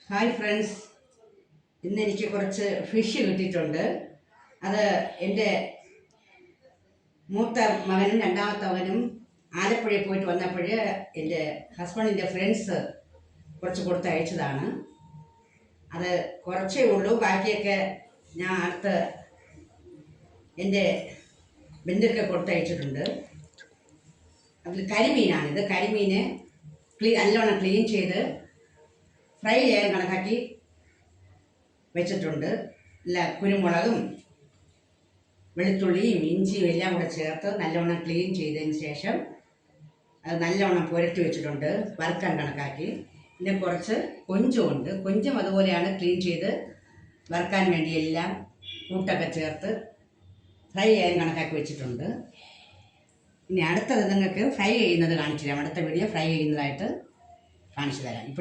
Hi friends, ഇന്ന് എനിക്ക് കുറച്ച് ഫിഷ് കിട്ടിയിട്ടുണ്ട്. അത് എൻ്റെ മൂത്ത മകനും രണ്ടാമത്തെ മകനും ആലപ്പുഴയിൽ പോയിട്ട് വന്നപ്പോൾ എൻ്റെ ഹസ്ബൻഡിൻ്റെ ഫ്രണ്ട്സ് കുറച്ച് കൊടുത്ത് അയച്ചതാണ്. അത് കുറച്ചേ ഉള്ളൂ, ബാക്കിയൊക്കെ ഞാൻ അടുത്ത് എൻ്റെ ബന്ധുക്കൾ കൊടുത്തയച്ചിട്ടുണ്ട്. അതിൽ കരിമീനാണിത്. കരിമീന് നല്ലോണം ക്ലീൻ ചെയ്ത് ഫ്രൈ ചെയ്യാൻ കണക്കാക്കി വെച്ചിട്ടുണ്ട്. കുരുമുളകും വെളുത്തുള്ളിയും ഇഞ്ചിയും എല്ലാം കൂടെ ചേർത്ത് നല്ലോണം ക്ലീൻ ചെയ്തതിന് ശേഷം അത് നല്ലോണം പുരട്ടി വെച്ചിട്ടുണ്ട് വറുക്കാൻ കണക്കാക്കി. പിന്നെ കുറച്ച് കൊഞ്ചുമുണ്ട്. കൊഞ്ചും അതുപോലെയാണ് ക്ലീൻ ചെയ്ത് വറുക്കാൻ വേണ്ടി എല്ലാം കൂട്ടൊക്കെ ചേർത്ത് ഫ്രൈ ചെയ്യാൻ കണക്കാക്കി വെച്ചിട്ടുണ്ട്. ഇനി അടുത്തത് നിങ്ങൾക്ക് ഫ്രൈ ചെയ്യുന്നത് കാണിച്ചു തരാം. അടുത്ത വീഡിയോ ഫ്രൈ ചെയ്യുന്നതായിട്ട് കാണിച്ചു തരാം.